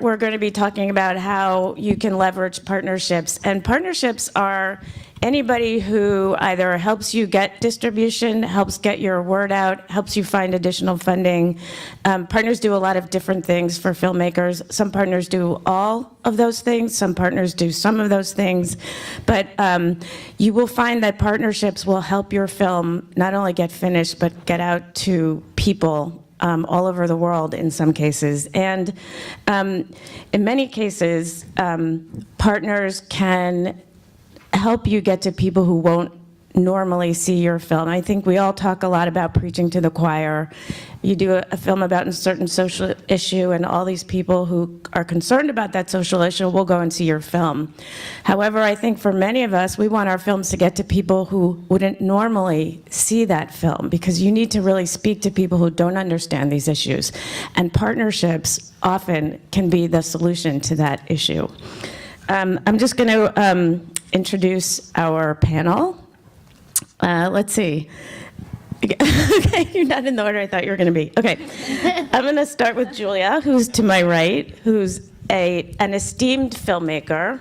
we're going to be talking about how you can leverage partnerships. And partnerships are anybody who either helps you get distribution, helps get your word out, helps you find additional funding. Partners do a lot of different things for filmmakers. Some partners do all of those things. Some partners do some of those things. But you will find that partnerships will help your film not only get finished, but get out to people all over the world in some cases. And in many cases, partners can help you get to people who won't normally see your film. I think we all talk a lot about preaching to the choir. You do a film about a certain social issue, and all these people who are concerned about that social issue will go and see your film. However, I think for many of us, we want our films to get to people who wouldn't normally see that film, because you need to really speak to people who don't understand these issues. And partnerships often can be the solution to that issue. I'm just going to introduce our panel. Let's see. Okay, you're not in the order I thought you were going to be. Okay, I'm going to start with Julia, who's to my right, who's an esteemed filmmaker.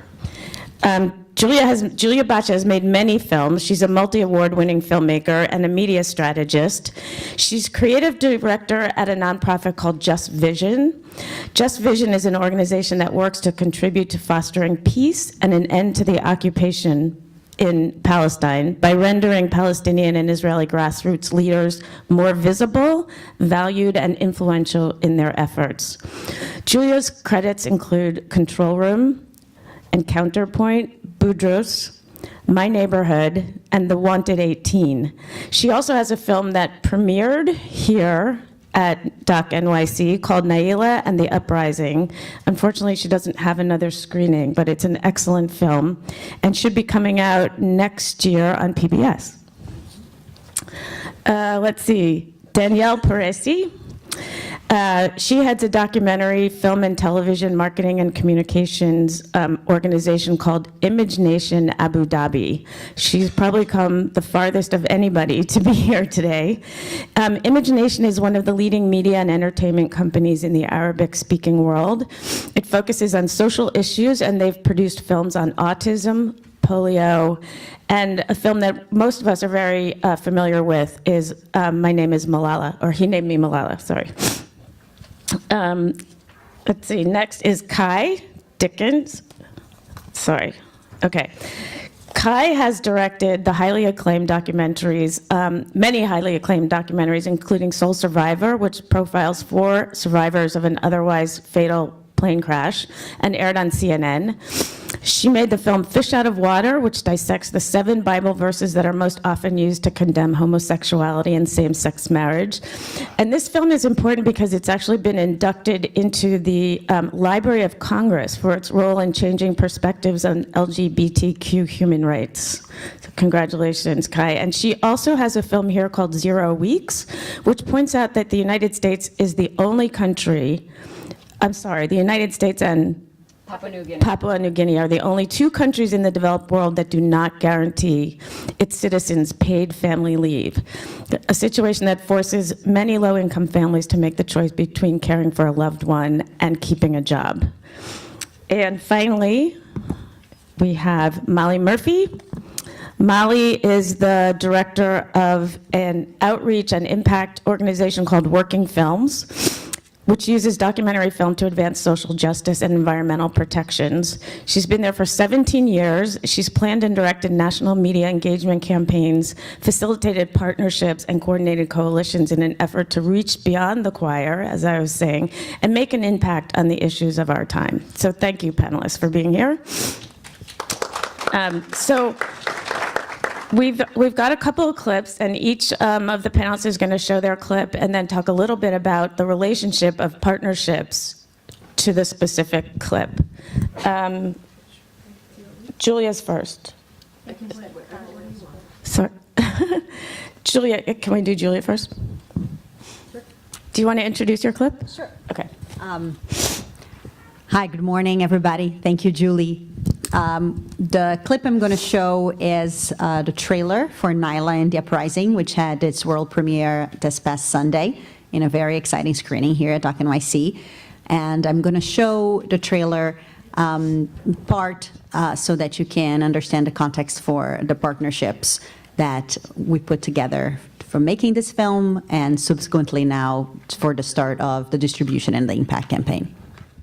Julia Bacha has made many films. She's a multi-award-winning filmmaker and a media strategist. She's creative director at a nonprofit called Just Vision. Just Vision is an organization that works to contribute to fostering peace and an end to the occupation in Palestine by rendering Palestinian and Israeli grassroots leaders more visible, valued, and influential in their efforts. Julia's credits include Control Room and Counterpoint, Boudros, My Neighborhood, and The Wanted 18. She also has a film that premiered here at Doc NYC called Naila and the Uprising. Unfortunately, she doesn't have another screening, but it's an excellent film and should be coming out next year on PBS. Let's see, Danielle Paresi. She heads a documentary, film and television marketing and communications organization called Image Nation Abu Dhabi. She's probably come the farthest of anybody to be here today. Image Nation is one of the leading media and entertainment companies in the Arabic-speaking world. It focuses on social issues, and they've produced films on autism, polio, and a film that most of us are very familiar with is My Name is Malala, or He Named Me Malala, sorry. Let's see, next is Kai Dickens. Sorry, okay. Kai has directed the highly acclaimed documentaries, many highly acclaimed documentaries, including Soul Survivor, which profiles 4 survivors of an otherwise fatal plane crash and aired on CNN. She made the film Fish Out of Water, which dissects the 7 Bible verses that are most often used to condemn homosexuality and same-sex marriage. And this film is important because it's actually been inducted into the Library of Congress for its role in changing perspectives on LGBTQ human rights. So congratulations, Kai. And she also has a film here called 0 Weeks, which points out that the United States is the only country, the United States and Papua New Guinea are the only 2 countries in the developed world that do not guarantee its citizens paid family leave, a situation that forces many low-income families to make the choice between caring for a loved one and keeping a job. And finally, we have Molly Murphy. Molly is the director of an outreach and impact organization called Working Films, which uses documentary film to advance social justice and environmental protections. She's been there for 17 years. She's planned and directed national media engagement campaigns, facilitated partnerships, and coordinated coalitions in an effort to reach beyond the choir, as I was saying, and make an impact on the issues of our time. So thank you, panelists, for being here. We've got a couple of clips, and each of the panelists is going to show their clip and then talk a little bit about the relationship of partnerships to the specific clip. Julia's first. Sorry. Julia, can we do Julia first? Sure. Do you want to introduce your clip? Sure. Okay. Hi, good morning, everybody. Thank you, Julie. The clip I'm going to show is the trailer for Naila and the Uprising, which had its world premiere this past Sunday in a very exciting screening here at Doc NYC. And I'm going to show the trailer part so that you can understand the context for the partnerships that we put together for making this film and subsequently now for the start of the distribution and the impact campaign.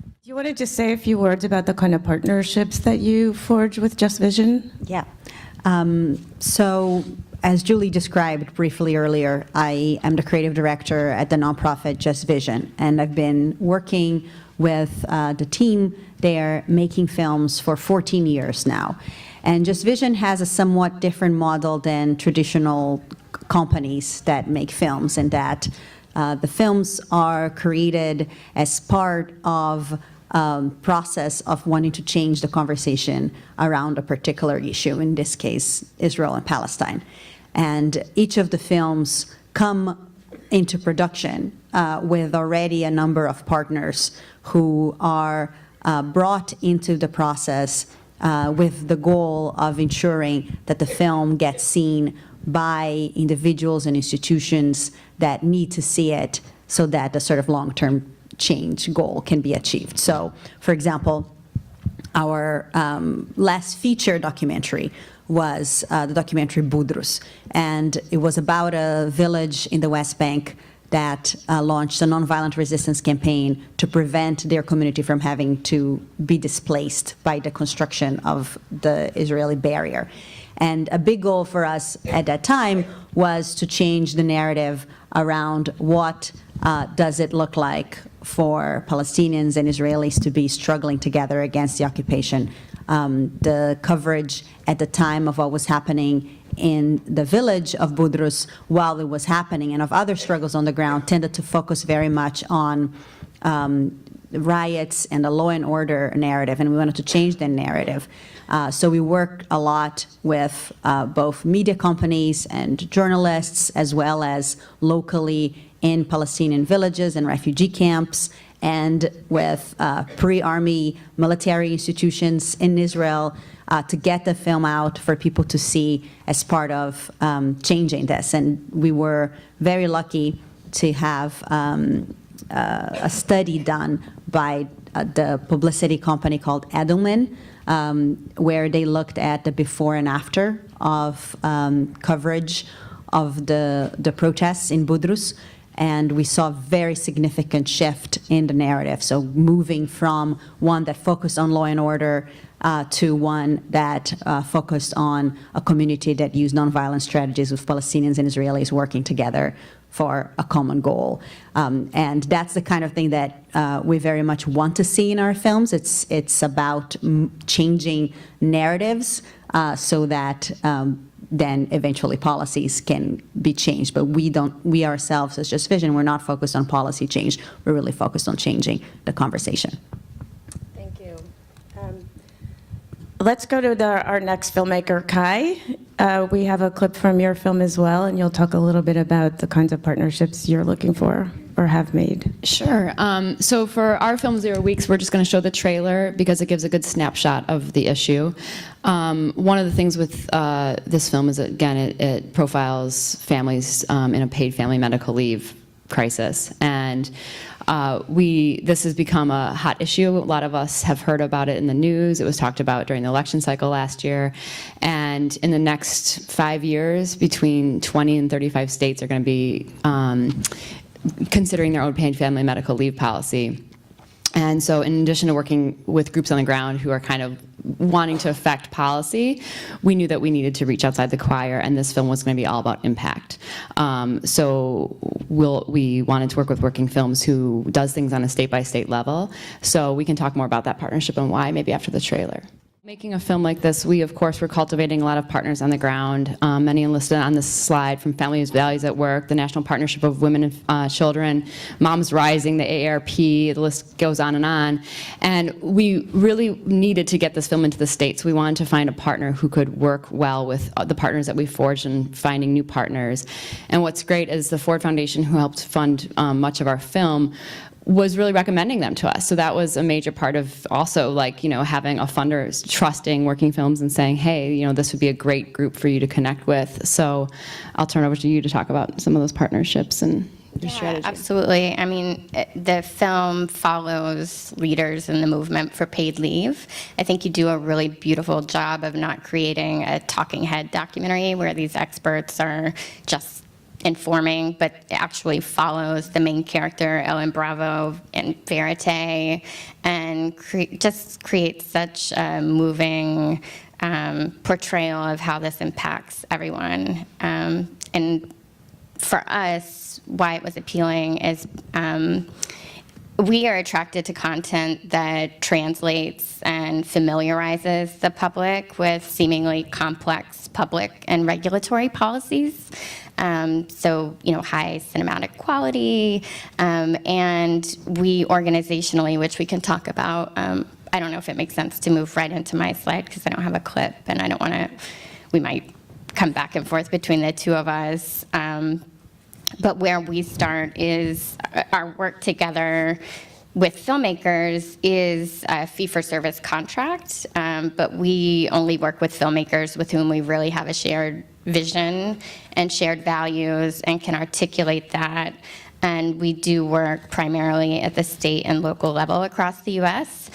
Do you want to just say a few words about the kind of partnerships that you forged with Just Vision? Yeah. So as Julie described briefly earlier, I am the creative director at the nonprofit Just Vision, and I've been working with the team there making films for 14 years now. And Just Vision has a somewhat different model than traditional companies that make films, in that the films are created as part of process of wanting to change the conversation around a particular issue, in this case, Israel and Palestine. And each of the films come into production with already a number of partners who are brought into the process with the goal of ensuring that the film gets seen by individuals and institutions that need to see it so that the sort of long-term change goal can be achieved. So, for example, our last feature documentary was the documentary Budrus, and it was about a village in the West Bank that launched a nonviolent resistance campaign to prevent their community from having to be displaced by the construction of the Israeli barrier. And a big goal for us at that time was to change the narrative around what does it look like for Palestinians and Israelis to be struggling together against the occupation. The coverage at the time of what was happening in the village of Budrus while it was happening, and of other struggles on the ground, tended to focus very much on riots and the law and order narrative, and we wanted to change the narrative. So we worked a lot with both media companies and journalists, as well as locally in Palestinian villages and refugee camps, and with pre-army military institutions in Israel to get the film out for people to see as part of changing this. And we were very lucky to have a study done by the publicity company called Edelman, where they looked at the before and after of coverage of the protests in Budrus. And we saw a very significant shift in the narrative. So moving from one that focused on law and order to one that focused on a community that used nonviolent strategies with Palestinians and Israelis working together for a common goal. And that's the kind of thing that we very much want to see in our films. It's about changing narratives so that then eventually policies can be changed. But we ourselves as Just Vision, we're not focused on policy change. We're really focused on changing the conversation. Thank you. Let's go to our next filmmaker, Kai. We have a clip from your film as well, and you'll talk a little bit about the kinds of partnerships you're looking for or have made. Sure. So for our film 0 Weeks, we're just going to show the trailer because it gives a good snapshot of the issue. One of the things with this film is, again, it profiles families in a paid family medical leave crisis. And this has become a hot issue. A lot of us have heard about it in the news. It was talked about during the election cycle last year. And in the next 5 years, between 20 and 35 states are going to be considering their own paid family medical leave policy. And so in addition to working with groups on the ground who are kind of wanting to affect policy, we knew that we needed to reach outside the choir, and this film was going to be all about impact. So we wanted to work with Working Films, who does things on a state-by-state level. So we can talk more about that partnership and why maybe after the trailer. Making a film like this, we, of course, were cultivating a lot of partners on the ground. Many enlisted on this slide, from Families Values at Work, the National Partnership of Women and Children, Moms Rising, the AARP, the list goes on. And we really needed to get this film into the States. We wanted to find a partner who could work well with the partners that we forged and finding new partners. And what's great is the Ford Foundation, who helped fund much of our film, was really recommending them to us. So that was a major part of also, like, having a funder trusting Working Films and saying, hey, this would be a great group for you to connect with. So I'll turn over to you to talk about some of those partnerships and your Yeah, strategy? absolutely. I mean, the film follows leaders in the movement for paid leave. I think you do a really beautiful job of not creating a talking head documentary where these experts are just informing, but it actually follows the main character, Ellen Bravo and Verite, and just creates such a moving portrayal of how this impacts everyone. And for us, why it was appealing is we are attracted to content that translates and familiarizes the public with seemingly complex public and regulatory policies. So, high cinematic quality, and we organizationally, which we can talk about, I don't know if it makes sense to move right into my slide because I don't have a clip, and I don't want to, we might come back and forth between the two of us. But where we start is our work together with filmmakers is a fee-for-service contract, but we only work with filmmakers with whom we really have a shared vision and shared values and can articulate that. And we do work primarily at the state and local level across the U.S.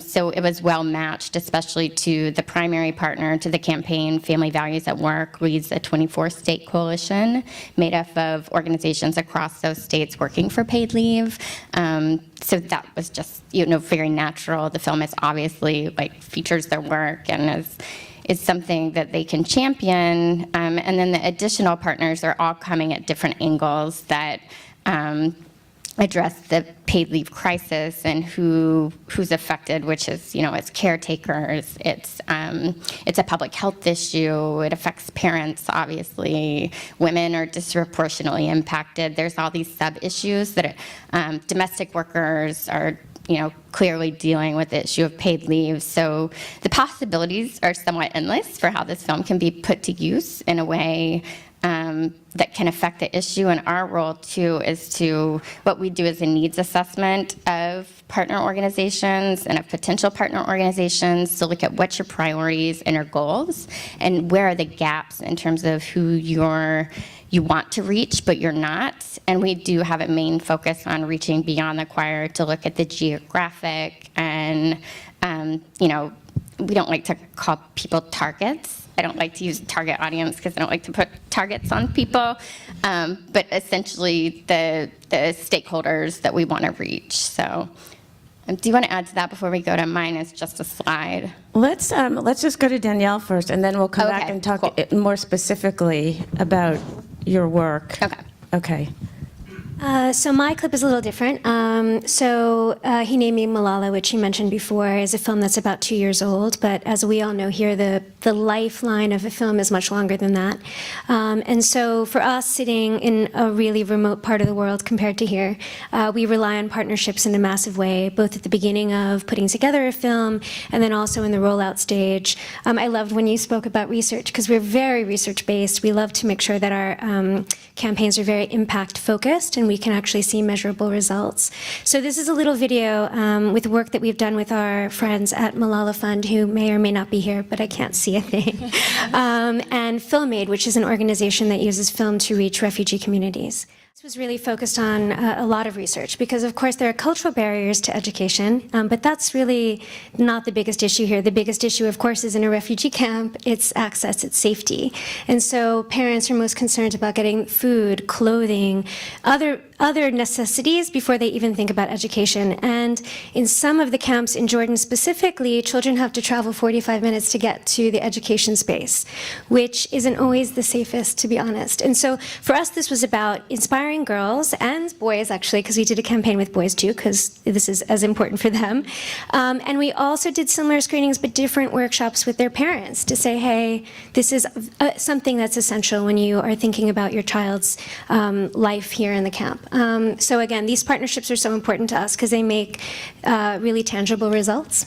So it was well matched, especially to the primary partner to the campaign, Family Values at Work, leads a 24-state coalition made up of organizations across those states working for paid leave. So that was just, very natural. The film is obviously features their work and is something that they can champion. And then the additional partners are all coming at different angles that address the paid leave crisis and who's affected, which is, it's caretakers, it's a public health issue, it affects parents, obviously, women are disproportionately impacted. There's all these sub-issues that domestic workers are clearly dealing with the issue of paid leave. So the possibilities are somewhat endless for how this film can be put to use in a way that can affect the issue. And our role, too, is what we do is a needs assessment of partner organizations and of potential partner organizations to look at what's your priorities and your goals and where are the gaps in terms of who you want to reach, but you're not. And we do have a main focus on reaching beyond the choir to look at the geographic and, we don't like to call people targets. I don't like to use target audience because I don't like to put targets on people, but essentially the stakeholders that we want to reach. So do you want to add to that before we go to mine as just a slide? Let's just go to Danielle first, and then we'll come back and talk more specifically about your work. Okay. So my clip is a little different. He named me Malala, which he mentioned before, is a film that's about 2 years old. But as we all know here, the lifeline of a film is much longer than that. And so for us, sitting in a really remote part of the world compared to here, we rely on partnerships in a massive way, both at the beginning of putting together a film and then also in the rollout stage. I loved when you spoke about research, because we're very research-based. We love to make sure that our campaigns are very impact-focused and we can actually see measurable results. So this is a little video with work that we've done with our friends at Malala Fund, who may or may not be here, but I can't see a thing, and FilmAid, which is an organization that uses film to reach refugee communities. This was really focused on a lot of research because, of course, there are cultural barriers to education, but that's really not the biggest issue here. The biggest issue, of course, is in a refugee camp. It's access, it's safety. And so parents are most concerned about getting food, clothing, other necessities before they even think about education. And in some of the camps in Jordan specifically, children have to travel 45 minutes to get to the education space, which isn't always the safest, to be honest. And so for us, this was about inspiring girls and boys, actually, because we did a campaign with boys too, because this is as important for them. And we also did similar screenings, but different workshops with their parents to say, hey, this is something that's essential when you are thinking about your child's life here in the camp. So again, these partnerships are so important to us because they make really tangible results.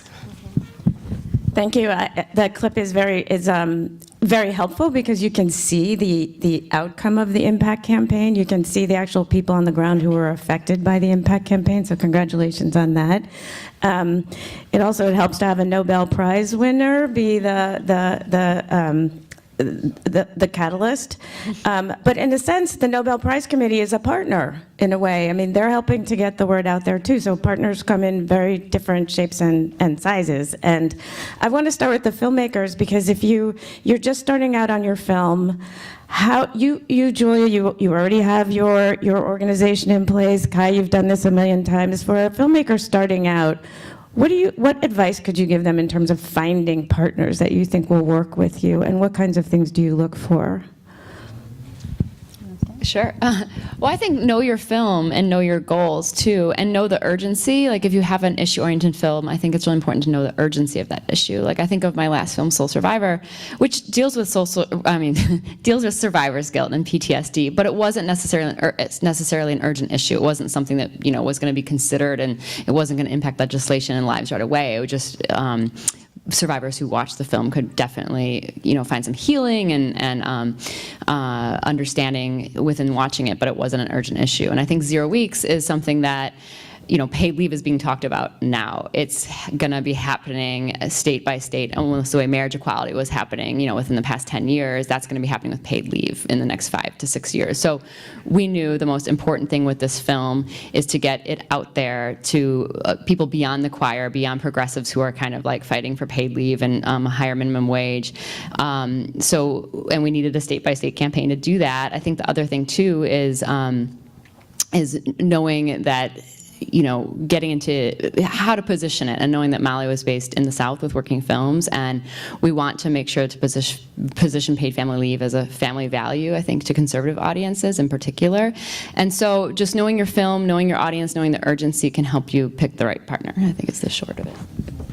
Thank you. The clip is very helpful because you can see the outcome of the impact campaign. You can see the actual people on the ground who were affected by the impact campaign. So congratulations on that. It helps to have a Nobel Prize winner be the the catalyst. But in a sense, the Nobel Prize Committee is a partner in a way. I mean, they're helping to get the word out there too. So partners come in very different shapes and sizes. And I want to start with the filmmakers, because if you're just starting out on your film, how you Julia, you already have your organization in place. Kai, you've done this a million times. For a filmmaker starting out, what advice could you give them in terms of finding partners that you think will work with you, and what kinds of things do you look for? Sure. Well, I think know your film and know your goals too, and know the urgency. Like if you have an issue-oriented film, I think it's really important to know the urgency of that issue. Like I think of my last film, Soul Survivor, which deals with deals with survivor's guilt and PTSD, but it wasn't necessarily an urgent issue. It wasn't something that was going to be considered, and it wasn't going to impact legislation and lives right away. It was just survivors who watched the film could definitely, find some healing and understanding within watching it, but it wasn't an urgent issue. And I think 0 weeks is something that, paid leave is being talked about now. It's gonna be happening state by state, almost the way marriage equality was happening, within the past 10 years. That's gonna be happening with paid leave in the next 5 to 6 years. So we knew the most important thing with this film is to get it out there to people beyond the choir, beyond progressives who are kind of like fighting for paid leave and a higher minimum wage. And we needed a state by state campaign to do that. I think the other thing too is knowing that, getting into how to position it, and knowing that Mali was based in the South with working films, and we want to make sure to position paid family leave as a family value, I think, to conservative audiences in particular. And so just knowing your film, knowing your audience, knowing the urgency can help you pick the right partner. I think it's the short of it.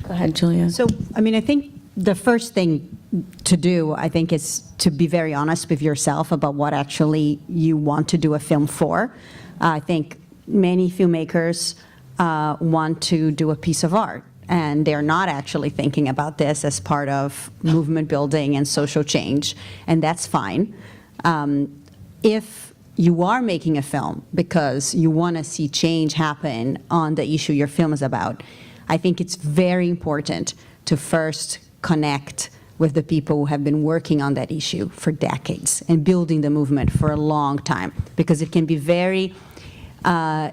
Go ahead, Julia. So, I think the first thing to do, I think, is to be very honest with yourself about what actually you want to do a film for. I think many filmmakers want to do a piece of art, and they're not actually thinking about this as part of movement building and social change, and that's fine. If you are making a film because you want to see change happen on the issue your film is about, I think it's very important to first connect with the people who have been working on that issue for decades and building the movement for a long time, because it can be very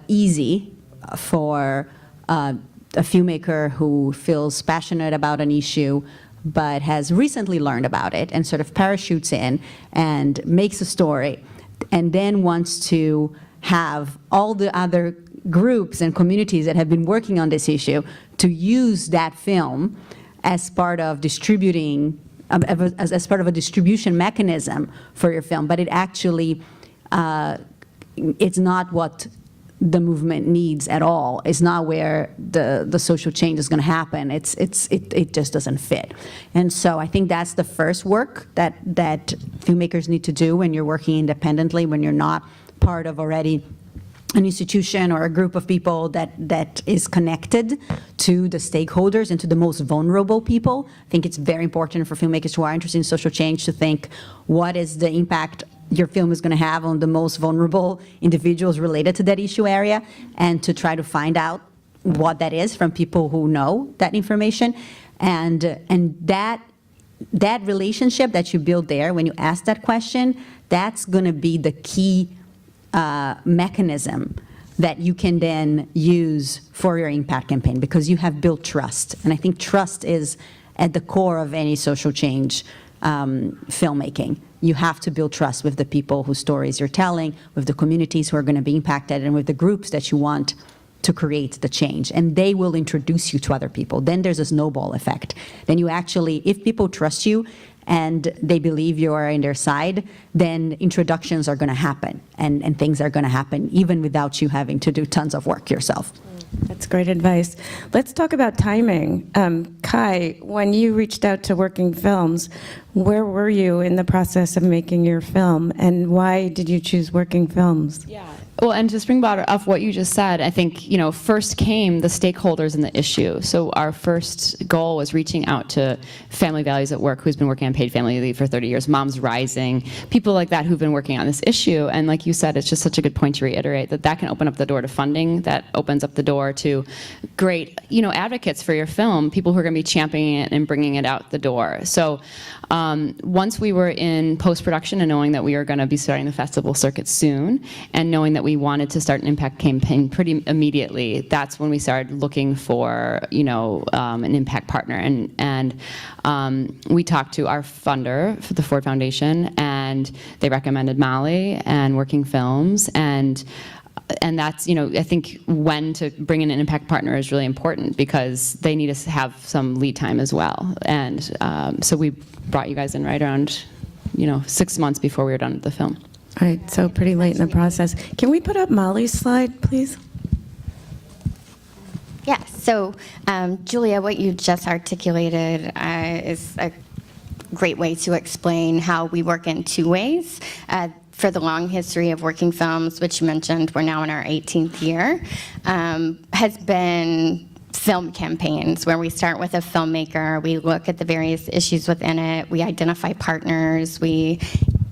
easy for a filmmaker who feels passionate about an issue but has recently learned about it and sort of parachutes in and makes a story, and then wants to have all the other groups and communities that have been working on this issue to use that film as part of distributing, as part of a distribution mechanism for your film. But it actually, it's not what the movement needs at all. It's not where the social change is going to happen. It just doesn't fit. And so I think that's the first work that filmmakers need to do when you're working independently, when you're not part of already an institution or a group of people that is connected to the stakeholders and to the most vulnerable people. I think it's very important for filmmakers who are interested in social change to think, what is the impact your film is going to have on the most vulnerable individuals related to that issue area, and to try to find out what that is from people who know that information. And that relationship that you build there, when you ask that question, that's going to be the key mechanism that you can then use for your impact campaign, because you have built trust. And I think trust is at the core of any social change filmmaking. You have to build trust with the people whose stories you're telling, with the communities who are going to be impacted, and with the groups that you want to create the change. And they will introduce you to other people. Then there's a snowball effect. Then you actually, if people trust you and they believe you are on their side, then introductions are going to happen, and things are going to happen even without you having to do tons of work yourself. That's great advice. Let's talk about timing. Kai, when you reached out to Working Films, where were you in the process of making your film, and why did you choose Working Films? Yeah. Well, and to spring off what you just said, I think, first came the stakeholders in the issue. So our first goal was reaching out to Family Values at Work, who's been working on paid family leave for 30 years, Moms Rising, people like that who've been working on this issue. And like you said, it's just such a good point to reiterate that can open up the door to funding, that opens up the door to great, advocates for your film, people who are going to be championing it and bringing it out the door. So Once we were in post-production and knowing that we were going to be starting the festival circuit soon, and knowing that we wanted to start an impact campaign pretty immediately, that's when we started looking for, an impact partner. And we talked to our funder for the Ford Foundation, and they recommended Molly and Working Films, and that's, I think when to bring in an impact partner is really important because they need to have some lead time as well. And so we brought you guys in right around, 6 months before we were done with the film. All right, so pretty late in the process. Can we put up Molly's slide, please? Yeah, so Julia, what you just articulated is a great way to explain how we work in two ways. For the long history of Working Films, which you mentioned, we're now in our 18th year, has been film campaigns where we start with a filmmaker, we look at the various issues within it, we identify partners, we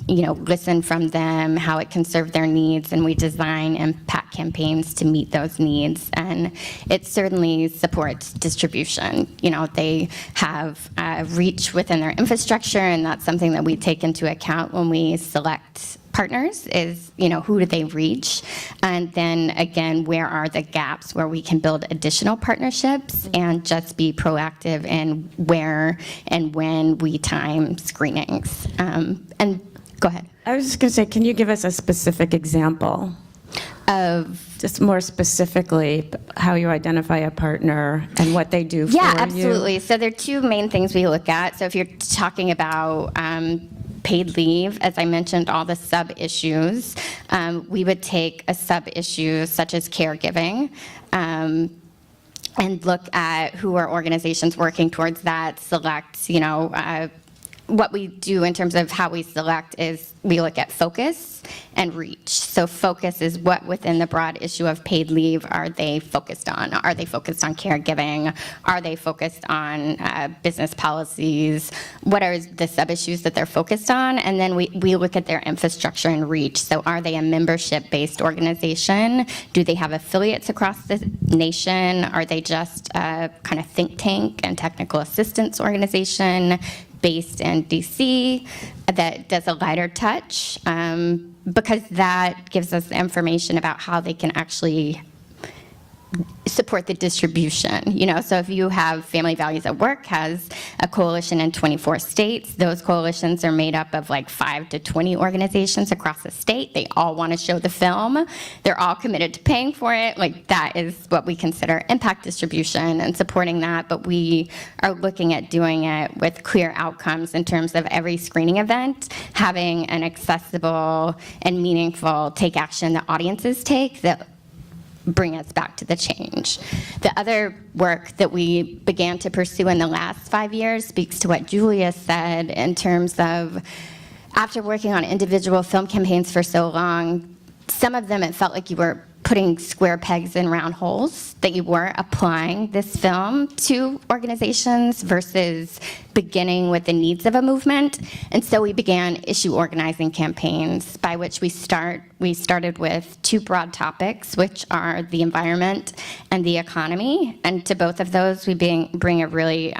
listen from them, how it can serve their needs, and we design impact campaigns to meet those needs. And it certainly supports distribution. They have reach within their infrastructure, and that's something that we take into account when we select partners is, who do they reach? And then again, where are the gaps where we can build additional partnerships and just be proactive in where and when we time screenings. And go ahead. I was just going to say, can you give us a specific example Of just more specifically how you identify a partner and what they do for you? Yeah, absolutely. So there are two main things we look at. So if you're talking about paid leave, as I mentioned, all the sub-issues, we would take a sub-issue such as caregiving, and look at who are organizations working towards that, select, what we do in terms of how we select is we look at focus and reach. So focus is what within the broad issue of paid leave are they focused on? Are they focused on caregiving? Are they focused on business policies? What are the sub-issues that they're focused on? And then we look at their infrastructure and reach. So are they a membership-based organization? Do they have affiliates across the nation? Are they just a kind of think tank and technical assistance organization based in DC that does a lighter touch, because that gives us information about how they can actually support the distribution. So if you have Family Values at Work has a coalition in 24 states, those coalitions are made up of like 5 to 20 organizations across the state. They all want to show the film. They're all committed to paying for it. Like that is what we consider impact distribution and supporting that. But we are looking at doing it with clear outcomes in terms of every screening event having an accessible and meaningful take action that audiences take that bring us back to the change. The other work that we began to pursue in the last 5 years speaks to what Julia said in terms of after working on individual film campaigns for so long, some of them it felt like you were putting square pegs in round holes, that you were applying this film to organizations versus beginning with the needs of a movement. And so we began issue organizing campaigns by which we started with two broad topics, which are the environment and the economy. And to both of those, we bring a really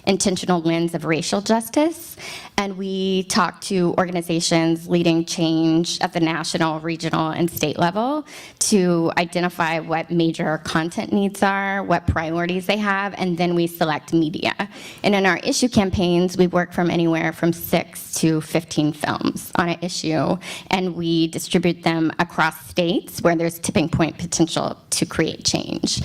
intentional lens of racial justice. And we talk to organizations leading change at the national, regional, and state level to identify what major content needs are, what priorities they have, and then we select media. And in our issue campaigns, we work from anywhere from 6 to 15 films on an issue, and we distribute them across states where there's tipping point potential to create change.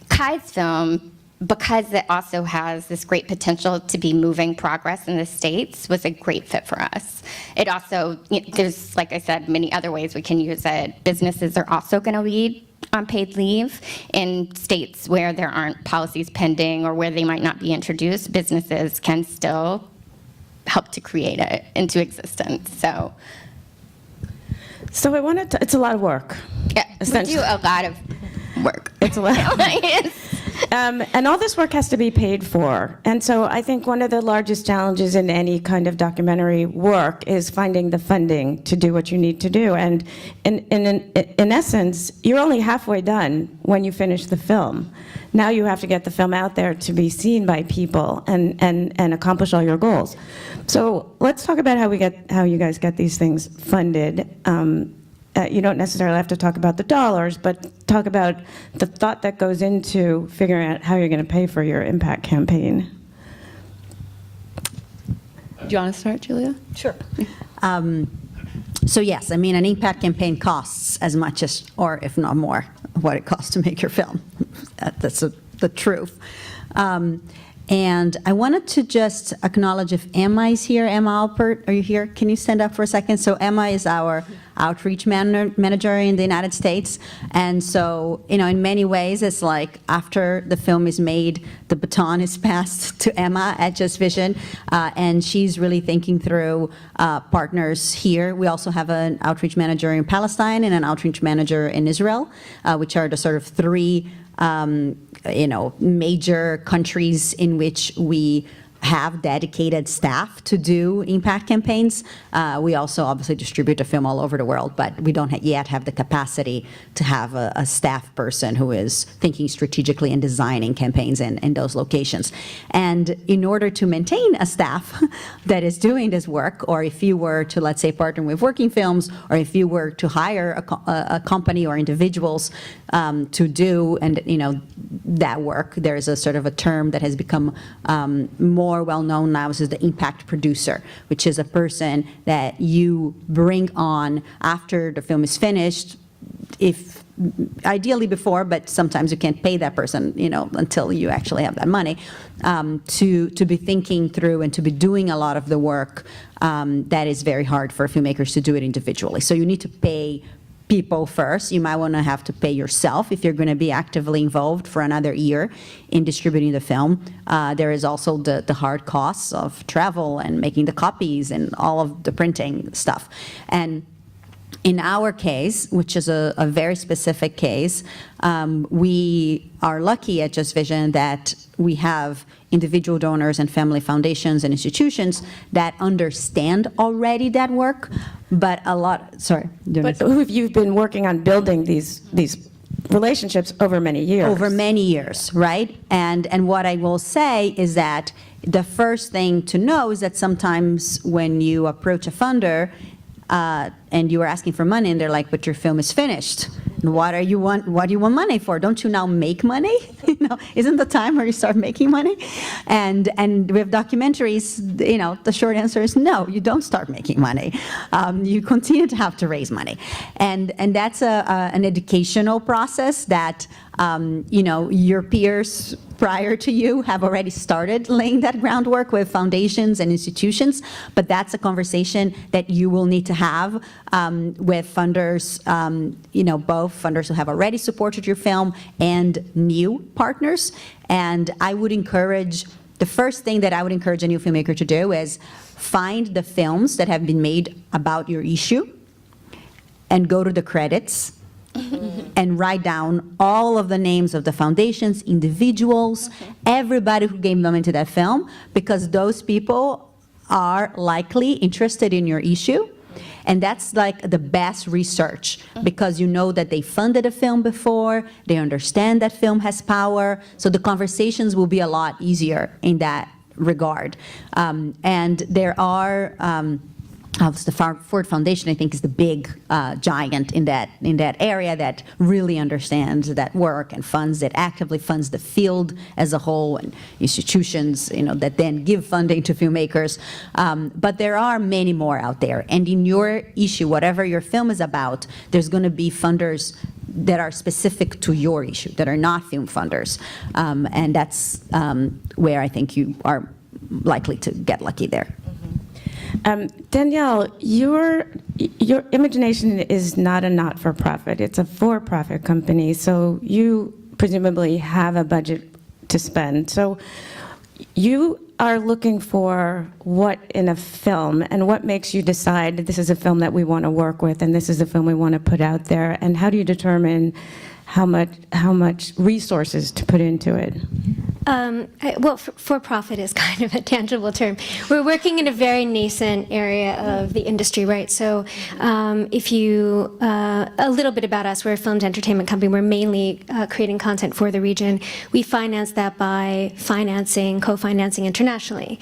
Kai's film, because it also has this great potential to be moving progress in the states, was a great fit for us. It also, there's, like I said, many other ways we can use it. Businesses are also going to lead on paid leave in states where there aren't policies pending or where they might not be introduced. Businesses can still help to create it into existence. So I wanted to, it's a lot of work. yeah, we do a lot of work. It's a lot. And all this work has to be paid for. And so I think one of the largest challenges in any kind of documentary work is finding the funding to do what you need to do. And in essence, you're only halfway done when you finish the film. Now you have to get the film out there to be seen by people and accomplish all your goals. So let's talk about how you guys get these things funded. You don't necessarily have to talk about the dollars, but talk about the thought that goes into figuring out how you're going to pay for your impact campaign. Do you want to start, Julia? Sure. So yes, I mean, an impact campaign costs as much as, or if not more, what it costs to make your film. That's the truth. And I wanted to just acknowledge if Emma is here. Emma Alpert, are you here? Can you stand up for a second? So Emma is our outreach manager in the United States. And so, in many ways, it's like after the film is made, the baton is passed to Emma at Just Vision. And she's really thinking through partners here. We also have an outreach manager in Palestine and an outreach manager in Israel, which are the sort of three major countries in which we have dedicated staff to do impact campaigns. We also obviously distribute the film all over the world, but we don't yet have the capacity to have a staff person who is thinking strategically and designing campaigns in those locations. And in order to maintain a staff that is doing this work, or if you were to, let's say, partner with Working Films, or if you were to hire a company or individuals to do that work, there is a sort of a term that has become more well-known now, is the impact producer, which is a person that you bring on after the film is finished, if ideally before, but sometimes you can't pay that person, until you actually have that money, to be thinking through and to be doing a lot of the work that is very hard for filmmakers to do it individually. So you need to pay people first. You might want to have to pay yourself if you're going to be actively involved for another year in distributing the film. There is also the hard costs of travel and making the copies and all of the printing stuff. And in our case, which is a very specific case, we are lucky at Just Vision that we have individual donors and family foundations and institutions that understand already that work, but a lot, sorry. But you've been working on building these relationships over many years. Over many years, right? And what I will say is that the first thing to know is that sometimes when you approach a funder, and you are asking for money, and they're like, "But your film is finished. What do you want money for? Don't you now make money? Isn't the time where you start making money?" And with documentaries, the short answer is no. You don't start making money. You continue to have to raise money, and that's an educational process that your peers prior to you have already started laying that groundwork with foundations and institutions, but that's a conversation that you will need to have with funders, both funders who have already supported your film and new partners. And the first thing that I would encourage a new filmmaker to do is find the films that have been made about your issue and go to the credits and write down all of the names of the foundations, individuals, everybody who gave money to that film, because those people are likely interested in your issue. And that's like the best research, because you know that they funded a film before, they understand that film has power, so the conversations will be a lot easier in that regard. And there are the Ford Foundation, I think, is the big giant in that area that really understands that work and actively funds the field as a whole, and institutions, that then give funding to filmmakers. But there are many more out there. And in your issue, whatever your film is about, there's going to be funders that are specific to your issue, that are not film funders. And that's where I think you are likely to get lucky there. Danielle, your Imagination is not a not-for-profit. It's a for-profit company, so you presumably have a budget to spend. So you are looking for what in a film, and what makes you decide this is a film that we want to work with and this is a film we want to put out there, and how do you determine how much resources to put into it? Well, for-profit is kind of a tangible term. We're working in a very nascent area of the industry, right? So if you, a little bit about us, we're a filmed entertainment company. We're mainly creating content for the region. We finance that by co-financing internationally.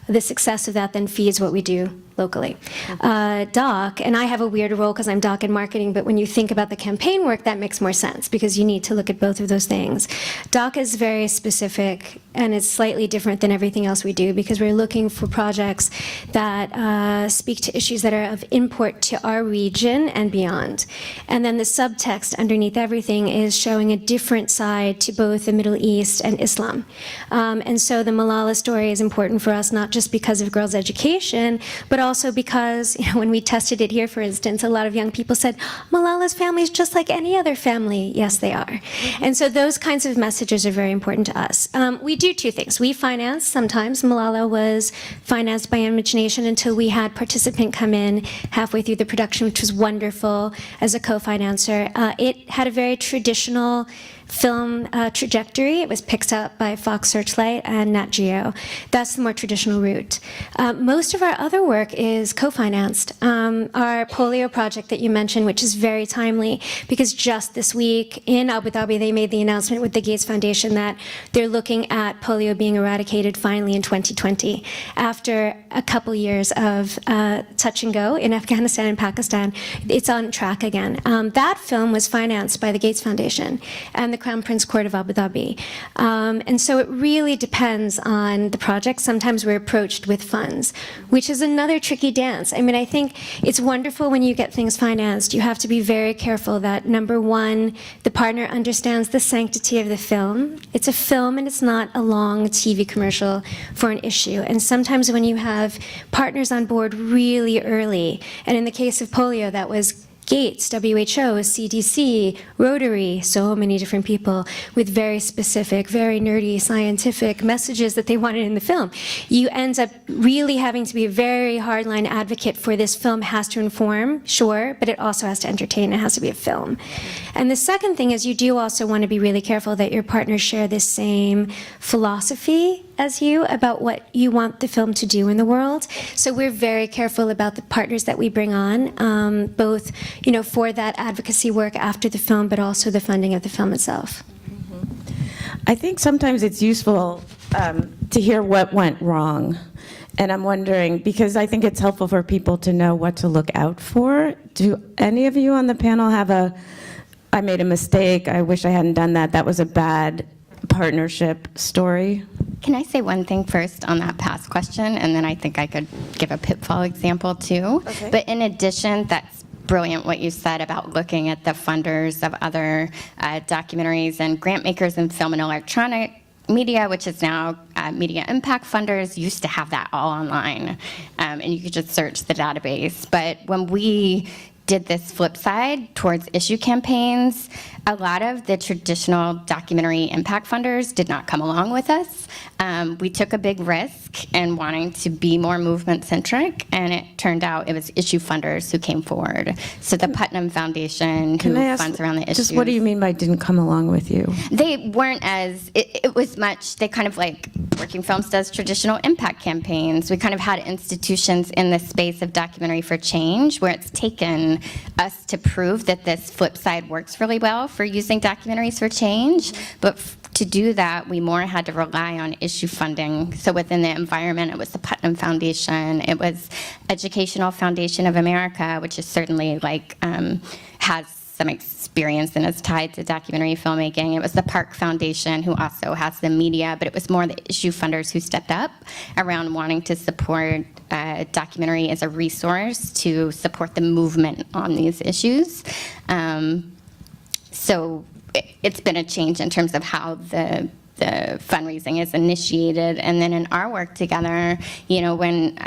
The success of that then feeds what we do locally. Doc, and I have a weird role because I'm doc in marketing, but when you think about the campaign work, that makes more sense because you need to look at both of those things. Doc is very specific and it's slightly different than everything else we do because we're looking for projects that speak to issues that are of import to our region and beyond. And then the subtext underneath everything is showing a different side to both the Middle East and Islam. And so the Malala story is important for us, not just because of girls' education, but also because, when we tested it here, for instance, a lot of young people said, Malala's family is just like any other family. Yes, they are. And so those kinds of messages are very important to us. We do two things. We finance sometimes. Malala was financed by Imagination until we had participant come in halfway through the production, which was wonderful as a co-financer. It had a very traditional film trajectory. It was picked up by Fox Searchlight and Nat Geo. That's the more traditional route. Most of our other work is co-financed. Our polio project that you mentioned, which is very timely, because just this week in Abu Dhabi, they made the announcement with the Gates Foundation that they're looking at polio being eradicated finally in 2020, after a couple years of touch and go in Afghanistan and Pakistan. It's on track again. That film was financed by the Gates Foundation and the Crown Prince Court of Abu Dhabi. And so it really depends on the project. Sometimes we're approached with funds, which is another tricky dance. I mean, I think it's wonderful when you get things financed. You have to be very careful that, number one, the partner understands the sanctity of the film. It's a film and it's not a long TV commercial for an issue. And sometimes when you have partners on board really early, and in the case of polio, that was Gates, WHO, CDC, Rotary, so many different people with very specific, very nerdy, scientific messages that they wanted in the film. You end up really having to be a very hardline advocate for this film has to inform, sure, but it also has to entertain. It has to be a film. And the second thing is you do also want to be really careful that your partners share the same philosophy as you about what you want the film to do in the world. So we're very careful about the partners that we bring on, both for that advocacy work after the film, but also the funding of the film itself. I think sometimes it's useful to hear what went wrong. And I'm wondering, because I think it's helpful for people to know what to look out for. Do any of you on the panel have I made a mistake, I wish I hadn't done that, that was a bad partnership story? Can I say one thing first on that past question, and then I think I could give a pitfall example too. Okay. But in addition, that's brilliant what you said about looking at the funders of other documentaries and grant makers in film and electronic media, which is now media impact funders, used to have that all online, and you could just search the database. But when we did this flip side towards issue campaigns, a lot of the traditional documentary impact funders did not come along with us. We took a big risk in wanting to be more movement-centric, and it turned out it was issue funders who came forward. So the Putnam Foundation, who funds around the issues. Just what do you mean by didn't come along with you? They weren't as, it was much, they kind of like Working Films does traditional impact campaigns. We kind of had institutions in the space of documentary for change where it's taken us to prove that this flip side works really well for using documentaries for change. But to do that, we more had to rely on issue funding. So within the environment, it was the Putnam Foundation. It was Educational Foundation of America, which is certainly has some experience and is tied to documentary filmmaking. It was the Park Foundation, who also has the media, but it was more the issue funders who stepped up around wanting to support documentary as a resource to support the movement on these issues. So it's been a change in terms of how the fundraising is initiated. And then in our work together, when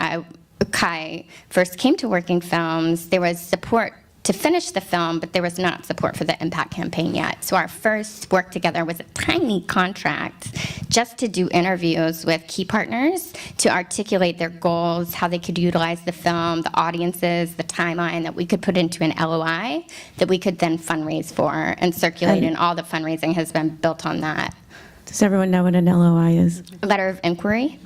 Kai first came to Working Films, there was support to finish the film, but there was not support for the impact campaign yet. So our first work together was a tiny contract just to do interviews with key partners to articulate their goals, how they could utilize the film, the audiences, the timeline that we could put into an LOI that we could then fundraise for and circulate, and all the fundraising has been built on that. Does everyone know what an LOI is? Letter of inquiry,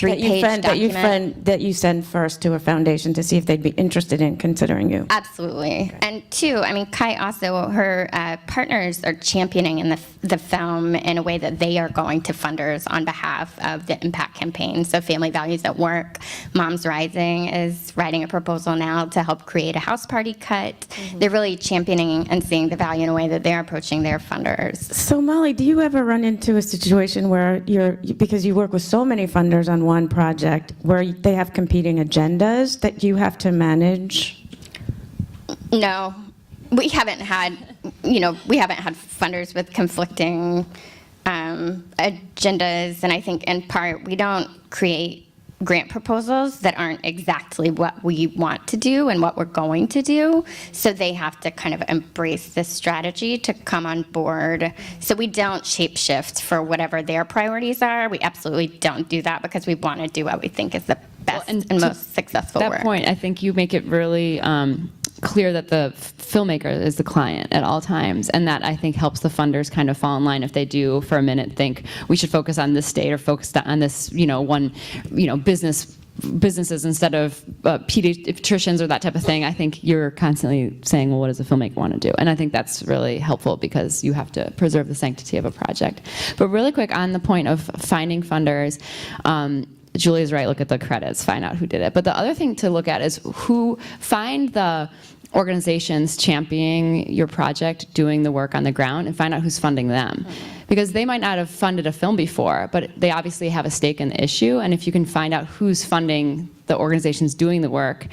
That you 3-page document. that you send first to a foundation to see if they'd be interested in considering you. Absolutely. And two, I mean, Kai also, her partners are championing in the film in a way that they are going to funders on behalf of the impact campaign. So Family Values at Work, Moms Rising is writing a proposal now to help create a house party cut. They're really championing and seeing the value in a way that they're approaching their funders. So Molly, do you ever run into a situation where because you work with so many funders on one project, where they have competing agendas that you have to manage? No, we haven't had funders with conflicting agendas, and I think in part we don't create grant proposals that aren't exactly what we want to do and what we're going to do. So they have to kind of embrace this strategy to come on board. So we don't shapeshift for whatever their priorities are. We absolutely don't do that because we want to do what we think is the best and most successful that work. point, I think you make it really clear that the filmmaker is the client at all times, and that I think helps the funders kind of fall in line if they do for a minute think we should focus on this state or focus on this one businesses instead of pediatricians or that type of thing. I think you're constantly saying, well, what does a filmmaker want to do? And I think that's really helpful because you have to preserve the sanctity of a project. But really quick on the point of finding funders, Julie's right, look at the credits, find out who did it. But the other thing to look at is find the organizations championing your project, doing the work on the ground, and find out who's funding them. Because they might not have funded a film before, but they obviously have a stake in the issue, and if you can find out who's funding the organizations doing the work,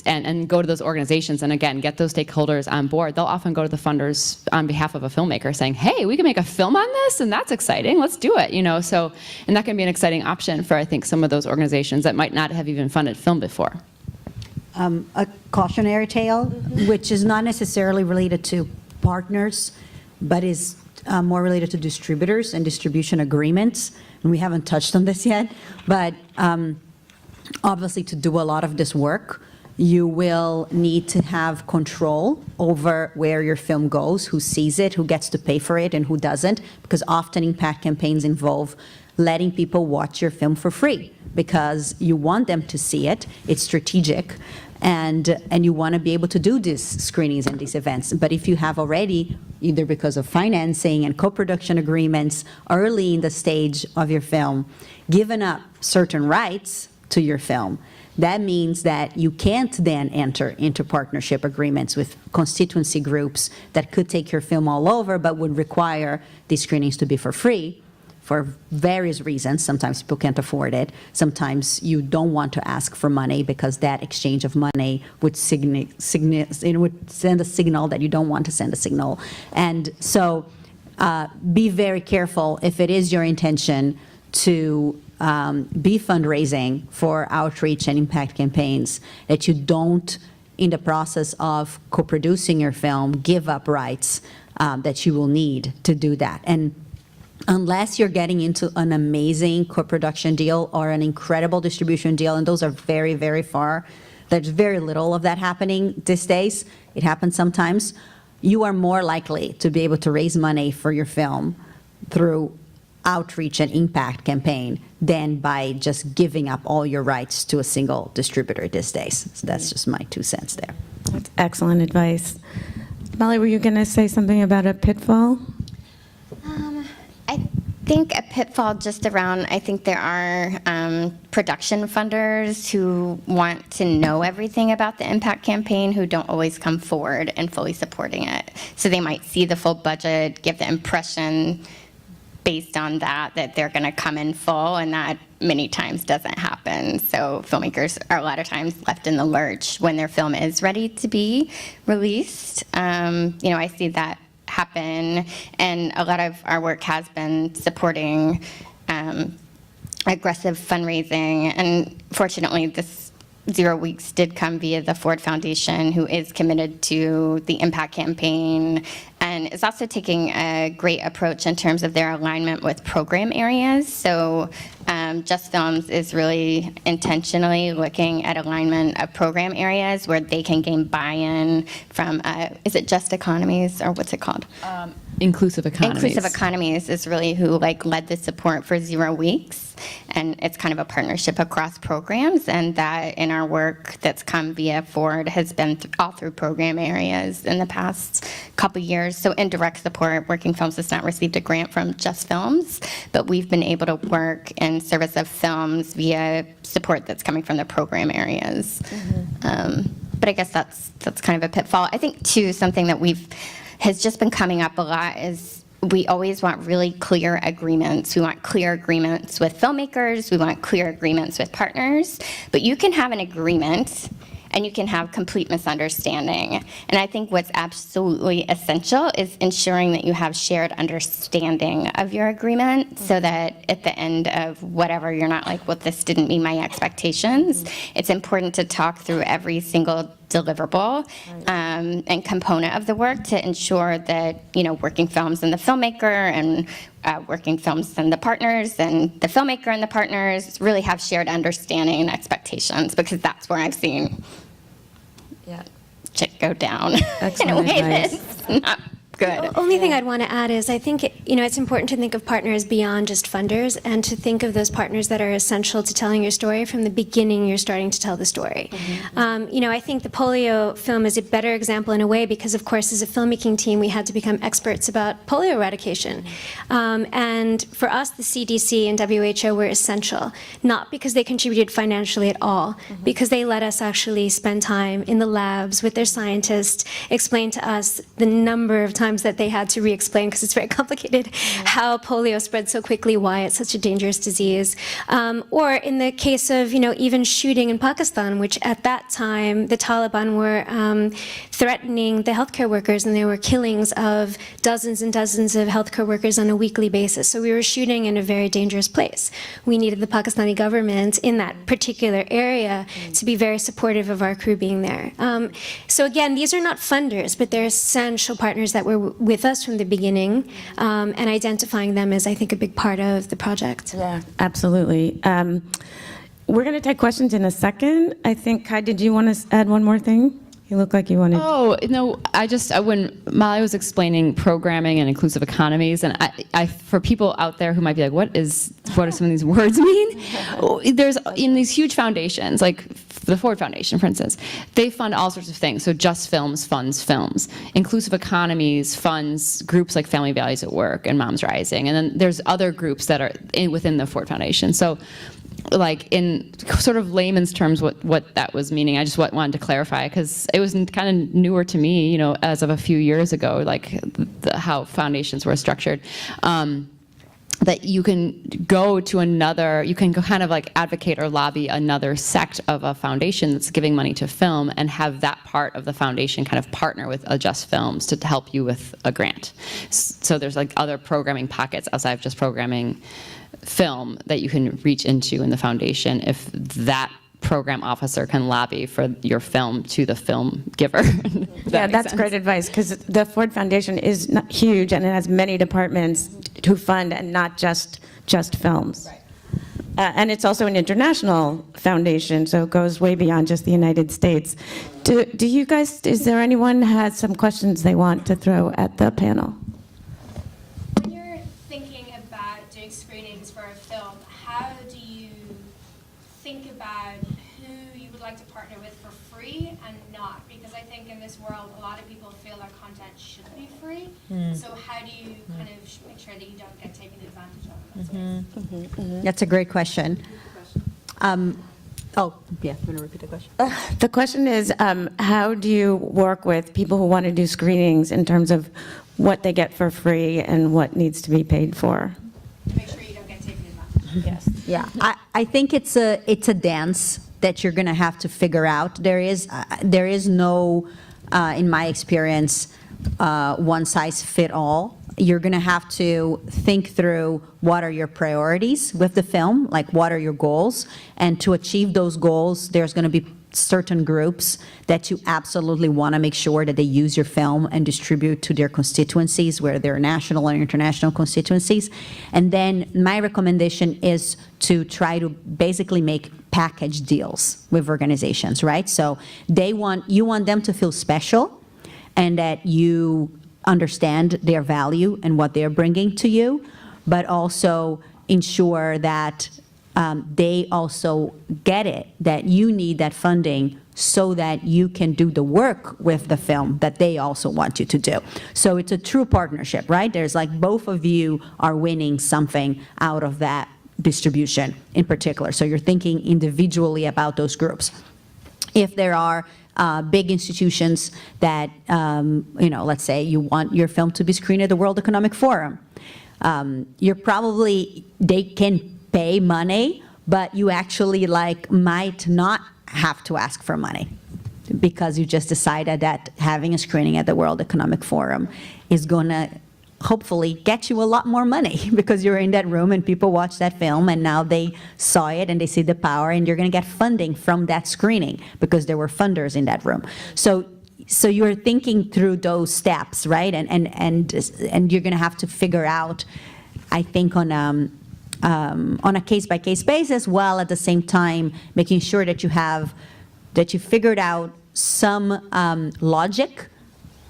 and go to those organizations and again get those stakeholders on board. They'll often go to the funders on behalf of a filmmaker saying, hey, we can make a film on this and that's exciting, let's do it, so, and that can be an exciting option for I think some of those organizations that might not have even funded film before. A cautionary tale, which is not necessarily related to partners, but is more related to distributors and distribution agreements, and we haven't touched on this yet, but obviously to do a lot of this work, you will need to have control over where your film goes, who sees it, who gets to pay for it, and who doesn't, because often impact campaigns involve letting people watch your film for free because you want them to see it, it's strategic, and you want to be able to do these screenings and these events. But if you have already, either because of financing and co-production agreements early in the stage of your film, given up certain rights to your film, that means that you can't then enter into partnership agreements with constituency groups that could take your film all over but would require these screenings to be for free for various reasons. Sometimes people can't afford it. Sometimes you don't want to ask for money because that exchange of money would would send a signal that you don't want to send a signal. And so be very careful if it is your intention to be fundraising for outreach and impact campaigns, that you don't, in the process of co-producing your film, give up rights that you will need to do that. And unless you're getting into an amazing co-production deal or an incredible distribution deal, and those are very, very far, there's very little of that happening these days. It happens sometimes. You are more likely to be able to raise money for your film through outreach and impact campaign than by just giving up all your rights to a single distributor these days. So that's just my 2 cents there. That's excellent advice. Molly, were you going to say something about a pitfall? I think a pitfall just around, I think there are production funders who want to know everything about the impact campaign who don't always come forward and fully supporting it. So they might see the full budget, give the impression based on that they're going to come in full, and that many times doesn't happen. So filmmakers are a lot of times left in the lurch when their film is ready to be released. I see that happen, and a lot of our work has been supporting aggressive fundraising, and fortunately this 0 Weeks did come via the Ford Foundation, who is committed to the Impact Campaign, and is also taking a great approach in terms of their alignment with program areas. So Just Films is really intentionally looking at alignment of program areas where they can gain buy-in from, is it Just Economies, or what's it called? Inclusive Economies. Inclusive Economies is really who led the support for 0 Weeks, and it's kind of a partnership across programs, and that in our work that's come via Ford has been all through program areas in the past couple years. So in direct support, Working Films has not received a grant from Just Films, but we've been able to work in service of films via support that's coming from the program areas. But I guess that's kind of a pitfall. I think too, something that has just been coming up a lot is we always want really clear agreements. We want clear agreements with filmmakers. We want clear agreements with partners. But you can have an agreement and you can have complete misunderstanding. And I think what's absolutely essential is ensuring that you have shared understanding of your agreement so that at the end of whatever, you're not like, well, this didn't meet my expectations. It's important to talk through every single deliverable and component of the work to ensure that, Working Films and the filmmaker and Working Films and the partners and the filmmaker and the partners really have shared understanding and expectations, because that's where I've seen shit go down in a way that's not good. The only thing I'd want to add is I think it's important to think of partners beyond just funders, and to think of those partners that are essential to telling your story from the beginning you're starting to tell the story. I think the polio film is a better example in a way because, of course, as a filmmaking team, we had to become experts about polio eradication. And for us, the CDC and WHO were essential, not because they contributed financially at all, because they let us actually spend time in the labs with their scientists, explain to us the number of times that they had to re-explain, because it's very complicated, how polio spread so quickly, why it's such a dangerous disease. Or in the case of, even shooting in Pakistan, which at that time the Taliban were threatening the healthcare workers, and there were killings of dozens and dozens of healthcare workers on a weekly basis. So we were shooting in a very dangerous place. We needed the Pakistani government in that particular area to be very supportive of our crew being there. So again, these are not funders, but they're essential partners that were with us from the beginning, and identifying them is, I think, a big part of the project. Yeah, absolutely. We're going to take questions in a second. I think, Kai, did you want to add one more thing? You look like you wanted. Oh, no, when Molly was explaining programming and inclusive economies, and I for people out there who might be like, what do some of these words mean? There's, in these huge foundations, like the Ford Foundation, for instance, they fund all sorts of things. So Just Films funds films. Inclusive Economies funds groups like Family Values at Work and Moms Rising. And then there's other groups that are within the Ford Foundation. So like in sort of layman's terms, what that was meaning, I just wanted to clarify, because it was kind of newer to me, as of a few years ago, like how foundations were structured. That you can go to you can go kind of like advocate or lobby another sect of a foundation that's giving money to film, and have that part of the foundation kind of partner with Just Films to help you with a grant. So there's like other programming pockets outside of just programming film that you can reach into in the foundation if that program officer can lobby for your film to the film giver. Yeah, that's great advice, because the Ford Foundation is not huge, and it has many departments to fund, and not just films. Right. And it's also an international foundation, so it goes way beyond just the United States. Do you guys, is there anyone who has some questions they want to throw at the panel? When you're thinking about doing screenings for a film, how do you think about who you would like to partner with for free and not? Because I think in this world, a lot of people feel that content should be free. So how do you kind of make sure that you don't get taken advantage of in that space? That's a great question. Oh, yeah, you want to repeat the question? The question is, how do you work with people who want to do screenings in terms of what they get for free and what needs to be paid for? Make sure you don't get taken advantage of. Yes. Yeah, I think it's a dance that you're going to have to figure out. There is no, in my experience, one size fit all. You're going to have to think through what are your priorities with the film, like what are your goals, and to achieve those goals, there's going to be certain groups that you absolutely want to make sure that they use your film and distribute to their constituencies, where they're national and international constituencies. And then my recommendation is to try to basically make package deals with organizations, right? So you want them to feel special and that you understand their value and what they're bringing to you, but also ensure that they also get it, that you need that funding so that you can do the work with the film that they also want you to do. So it's a true partnership, right? There's like both of you are winning something out of that distribution in particular. So you're thinking individually about those groups. If there are big institutions that, let's say you want your film to be screened at the World Economic Forum, they can pay money, but you actually might not have to ask for money because you just decided that having a screening at the World Economic Forum is going to hopefully get you a lot more money because you're in that room and people watch that film and now they saw it and they see the power and you're going to get funding from that screening because there were funders in that room. So you're thinking through those steps, right? And you're going to have to figure out, I think, on a case-by-case basis, while at the same time making sure that you figured out some logic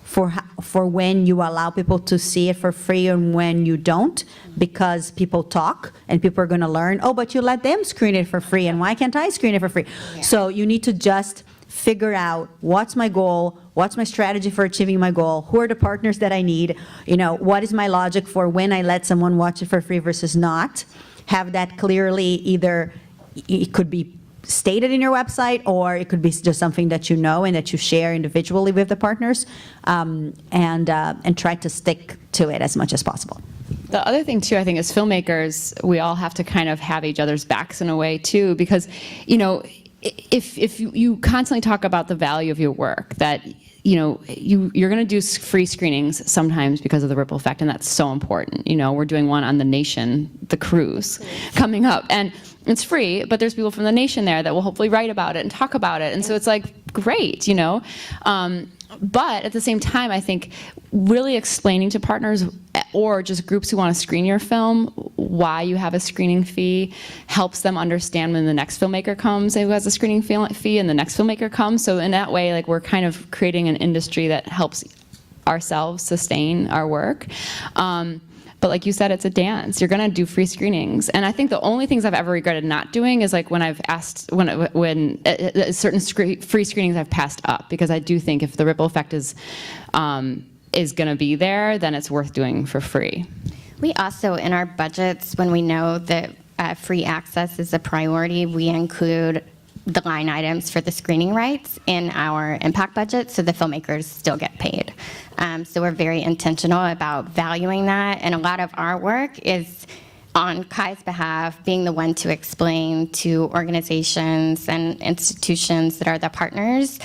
for when you allow people to see it for free and when you don't, because people talk and people are going to learn, oh, but you let them screen it for free, and why can't I screen it for free? Yeah. So you need to just figure out what's my goal, what's my strategy for achieving my goal, who are the partners that I need, what is my logic for when I let someone watch it for free versus not. Have that clearly, either it could be stated in your website or it could be just something that you know and that you share individually with the partners, and try to stick to it as much as possible. The other thing too, I think, as filmmakers, we all have to kind of have each other's backs in a way too, because if you constantly talk about the value of your work, that you're going to do free screenings sometimes because of the ripple effect, and that's so important. We're doing one on The Nation, the cruise, coming up, and it's free, but there's people from The Nation there that will hopefully write about it and talk about it, and so it's like great, But at the same time, I think really explaining to partners or just groups who want to screen your film why you have a screening fee helps them understand when the next filmmaker comes who has a screening fee and the next filmmaker comes. So in that way, we're kind of creating an industry that helps ourselves sustain our work. But like you said, it's a dance. You're going to do free screenings. And I think the only things I've ever regretted not doing is when I've asked, when certain free screenings I've passed up, because I do think if the ripple effect is going to be there, then it's worth doing for free. We also, in our budgets, when we know that free access is a priority, we include the line items for the screening rights in our impact budget, so the filmmakers still get paid. So we're very intentional about valuing that, and a lot of our work is on Kai's behalf, being the one to explain to organizations and institutions that are the partners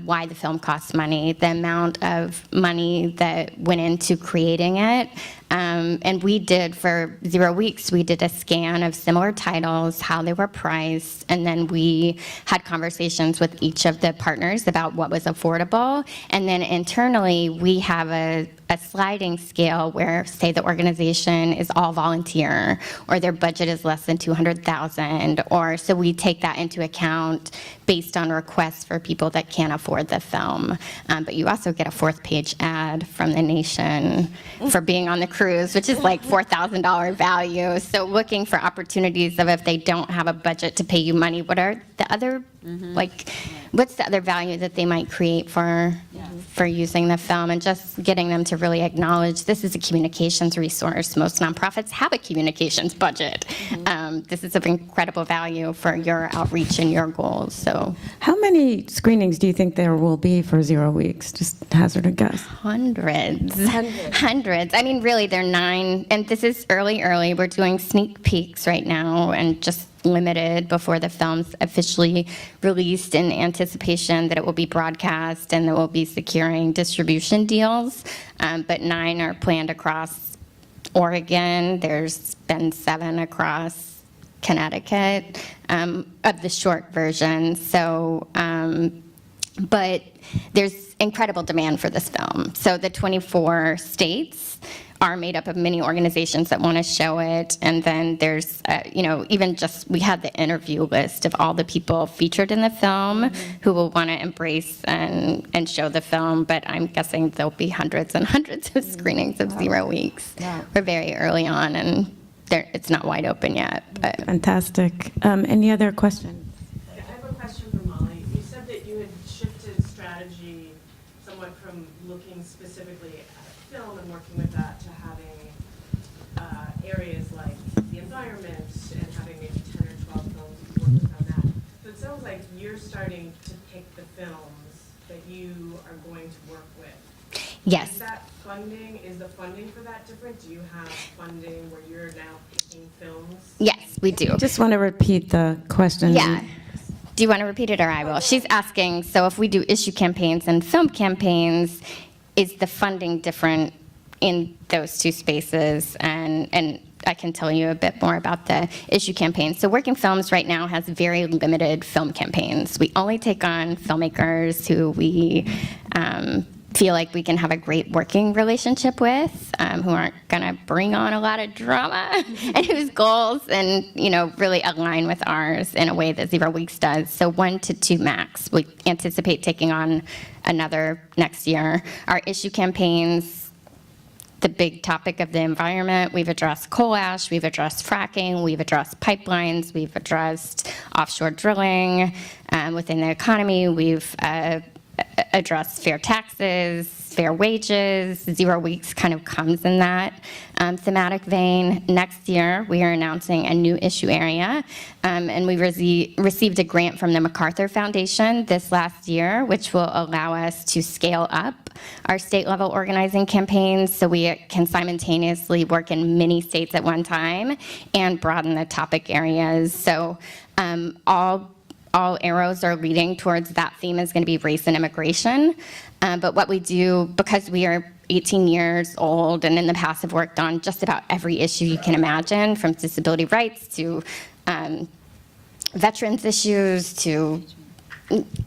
why the film costs money, the amount of money that went into creating it. And we did, for 0 weeks, we did a scan of similar titles, how they were priced, and then we had conversations with each of the partners about what was affordable. And then internally, we have a sliding scale where, say, the organization is all volunteer, or their budget is less than $200,000, or so we take that into account based on requests for people that can't afford the film. But you also get a 4th-page ad from The Nation for being on the cruise, which is like $4,000 value. So looking for opportunities of, if they don't have a budget to pay you money, what are the other, what's the other value that they might create for using the film, and just getting them to really acknowledge this is a communications resource. Most nonprofits have a communications budget. This is of incredible value for your outreach and your goals. So, how many screenings do you think there will be for 0 weeks? Just hazard a guess. Hundreds. I mean, really, they're 9, and this is early. We're doing sneak peeks right now, and just limited before the film's officially released, in anticipation that it will be broadcast and that we'll be securing distribution deals. But 9 are planned across Oregon. There's been 7 across Connecticut of the short version. So, but there's incredible demand for this film. So the 24 states are made up of many organizations that want to show it, and then there's, even just, we had the interview list of all the people featured in the film who will want to embrace and show the film, but I'm guessing there'll be hundreds and hundreds of screenings of 0 weeks. We're very early on, and it's not wide open yet. But. Fantastic. Any other questions? I have a question for Molly. You said that you had shifted strategy somewhat from looking specifically at a film and working with that to having areas like the environment and having maybe 10 or 12 films you work with on that. So it sounds like you're starting to pick the films that you are going to work with. Yes. Is that funding, is the funding for that different? Do you have funding where you're now picking films? Yes, we do. Just want to repeat the question. Yeah. Do you want to repeat it, or I will? She's asking, so if we do issue campaigns and film campaigns, is the funding different in those two spaces? And I can tell you a bit more about the issue campaigns. So Working Films right now has very limited film campaigns. We only take on filmmakers who we feel like we can have a great working relationship with, who aren't going to bring on a lot of drama, and whose goals and really align with ours in a way that 0 Weeks does. So 1 to 2 max. We anticipate taking on another next year. Our issue campaigns, the big topic of the environment, we've addressed coal ash, we've addressed fracking, we've addressed pipelines, we've addressed offshore drilling. Within the economy, we've address fair taxes, fair wages. 0 Weeks kind of comes in that thematic vein. Next year, we are announcing a new issue area, and we received a grant from the MacArthur Foundation this last year, which will allow us to scale up our state-level organizing campaigns so we can simultaneously work in many states at one time and broaden the topic areas. So all arrows are leading towards that theme is going to be race and immigration. But what we do, because we are 18 years old and in the past have worked on just about every issue you can imagine, from disability rights to veterans issues to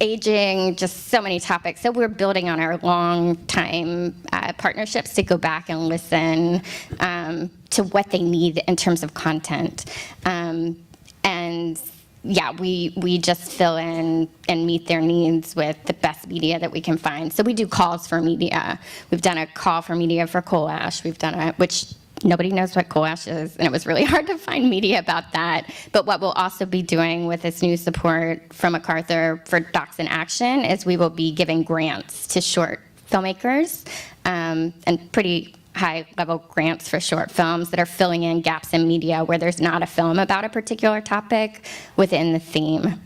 aging, just so many topics. So we're building on our long time partnerships to go back and listen to what they need in terms of content. And yeah, we just fill in and meet their needs with the best media that we can find. So we do calls for media. We've done a call for media for coal ash. We've done which nobody knows what coal ash is, and it was really hard to find media about that. But what we'll also be doing with this new support from MacArthur for Docs in Action is we will be giving grants to short filmmakers, and pretty high-level grants for short films that are filling in gaps in media where there's not a film about a particular topic within the theme.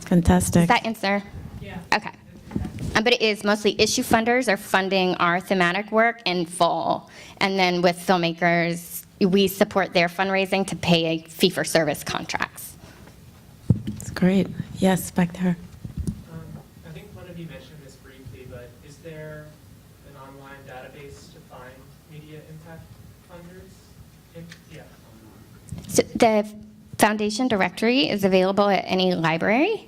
Fantastic. Does that answer? Yeah. Okay. But it is mostly issue funders are funding our thematic work in full. And then with filmmakers, we support their fundraising to pay fee-for-service contracts. That's great. Yes, back there. I think one of you mentioned this briefly, but is there an online database to find media impact funders? Yeah. So the foundation directory is available at any library.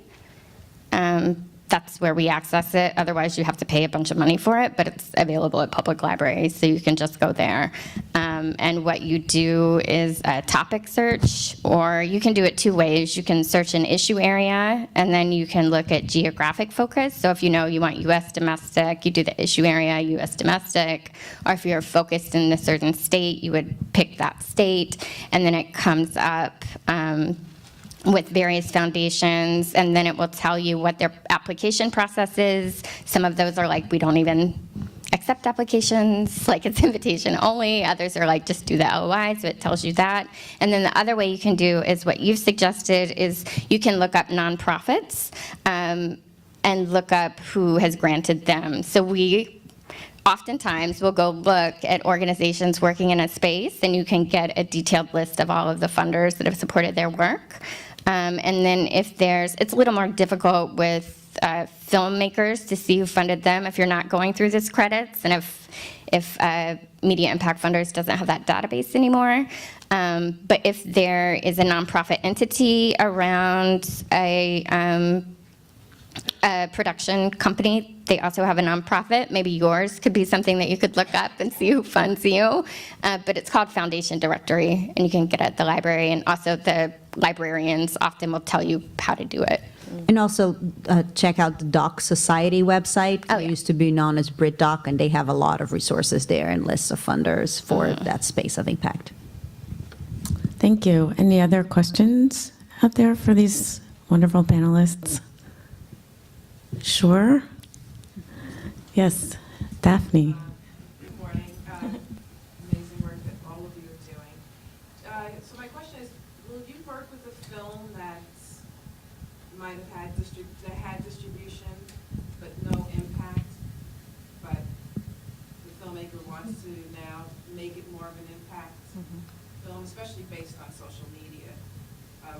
That's where we access it. Otherwise, you have to pay a bunch of money for it, but it's available at public libraries, so you can just go there. And what you do is a topic search, or you can do it 2 ways. You can search an issue area, and then you can look at geographic focus. So if you know you want U.S. domestic, you do the issue area, U.S. domestic. Or if you're focused in a certain state, you would pick that state, and then it comes up with various foundations, and then it will tell you what their application process is. Some of those are like, we don't even accept applications, like it's invitation only. Others are like, just do the LOI, so it tells you that. And then the other way you can do is what you've suggested is you can look up nonprofits and look up who has granted them. So we oftentimes we'll go look at organizations working in a space, and you can get a detailed list of all of the funders that have supported their work. And then if it's a little more difficult with filmmakers to see who funded them if you're not going through this credits, and if Media Impact Funders doesn't have that database anymore. But if there is a nonprofit entity around a production company, they also have a nonprofit. Maybe yours could be something that you could look up and see who funds you. But it's called Foundation Directory, and you can get it at the library. And also the librarians often will tell you how to do it. And also check out the Doc Society website. Oh, It yeah. used to be known as BritDoc, and they have a lot of resources there and lists of funders for that space of impact. Thank you. Any other questions out there for these wonderful panelists? Sure. Yes, Daphne. Good morning. Amazing work that all of you are doing. So my question is, will you work with a film that might have had distribution but no impact, but the filmmaker wants to now make it more of an impact film, especially based on social media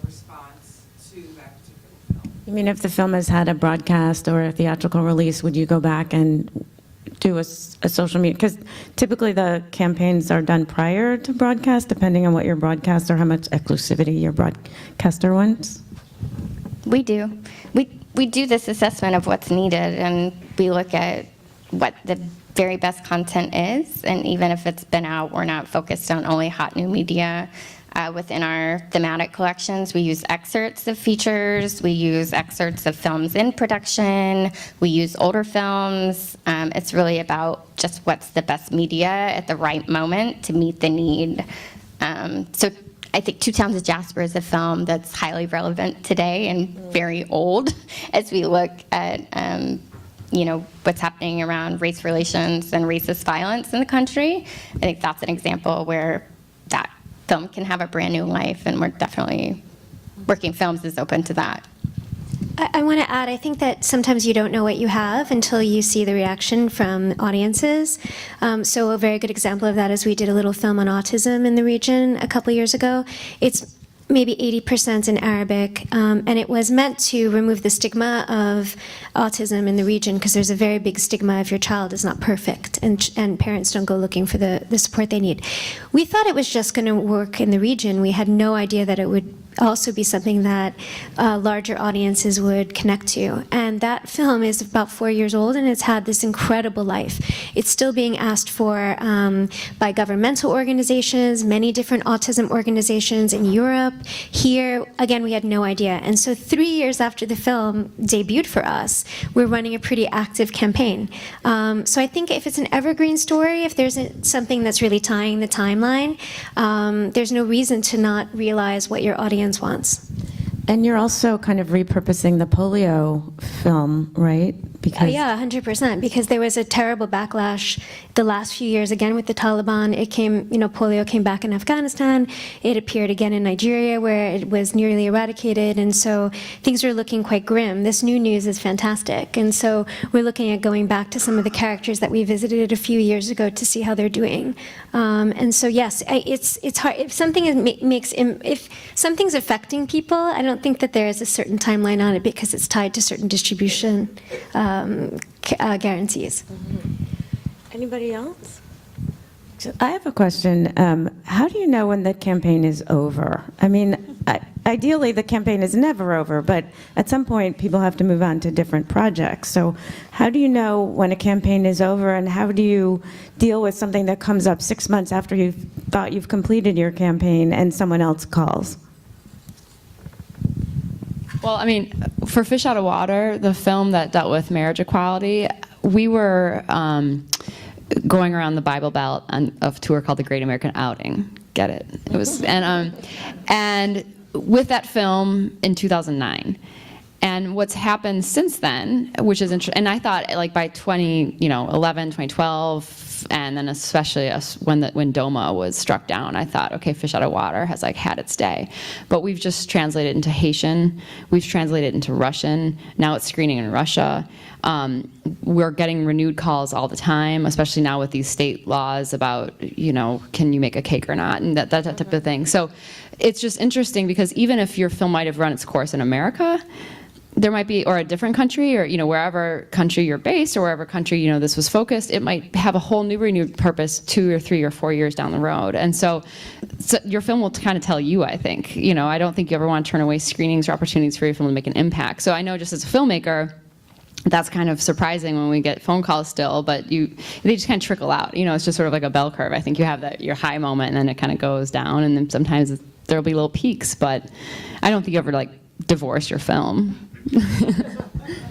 response to that particular film? You mean if the film has had a broadcast or a theatrical release, would you go back and do a social media? Because typically the campaigns are done prior to broadcast, depending on what your broadcast or how much exclusivity your broadcaster wants. We do. We do this assessment of what's needed, and we look at what the very best content is. And even if it's been out, we're not focused on only hot new media. Within our thematic collections, we use excerpts of features, we use excerpts of films in production, we use older films. It's really about just what's the best media at the right moment to meet the need. So I think Two Towns of Jasper is a film that's highly relevant today and very old as we look at what's happening around race relations and racist violence in the country. I think that's an example where that film can have a brand new life, and we're definitely Working Films is open to that. I want to add, I think that sometimes you don't know what you have until you see the reaction from audiences. So a very good example of that is we did a little film on autism in the region a couple years ago. It's maybe 80% in Arabic, and it was meant to remove the stigma of autism in the region, because there's a very big stigma if your child is not perfect, and parents don't go looking for the support they need. We thought it was just going to work in the region. We had no idea that it would also be something that larger audiences would connect to. And that film is about 4 years old, and it's had this incredible life. It's still being asked for by governmental organizations, many different autism organizations in Europe. Here, again, we had no idea. And so 3 years after the film debuted for us, we're running a pretty active campaign. So I think if it's an evergreen story, if there's something that's really tying the timeline, there's no reason to not realize what your audience wants. And you're also kind of repurposing the polio film, right? Because Yeah, 100%, because there was a terrible backlash the last few years, again with the Taliban. It came, polio came back in Afghanistan. It appeared again in Nigeria, where it was nearly eradicated, and so things are looking quite grim. This new news is fantastic, and so we're looking at going back to some of the characters that we visited a few years ago to see how they're doing. And so yes, it's hard. If something's affecting people, I don't think that there is a certain timeline on it, because it's tied to certain distribution guarantees. Anybody else? I have a question. How do you know when the campaign is over? I mean, ideally the campaign is never over, but at some point people have to move on to different projects. So how do you know when a campaign is over, and how do you deal with something that comes up 6 months after you've thought you've completed your campaign and someone else calls? Well, I mean, for Fish Out of Water, the film that dealt with marriage equality, we were going around the Bible Belt on a tour called The Great American Outing. Get it? It was, and with that film in 2009. And what's happened since then, which is interesting, and I thought like by 2011, 2012, And then especially when Doma was struck down, I thought, okay, Fish Out of Water has like had its day. But we've just translated it into Haitian, we've translated it into Russian, now it's screening in Russia. We're getting renewed calls all the time, especially now with these state laws about, can you make a cake or not, and that type of thing. So it's just interesting because even if your film might have run its course in America, there might be, or a different country, or wherever country you're based, or wherever country this was focused, it might have a whole new renewed purpose 2 or 3 or 4 years down the road. And so your film will kind of tell you, I think. I don't think you ever want to turn away screenings or opportunities for your film to make an impact. So I know just as a filmmaker, that's kind of surprising when we get phone calls still, but they just kind of trickle out. It's just sort of like a bell curve. I think you have your high moment, and then it kind of goes down, and then sometimes there'll be little peaks, but I don't think you ever divorce your film.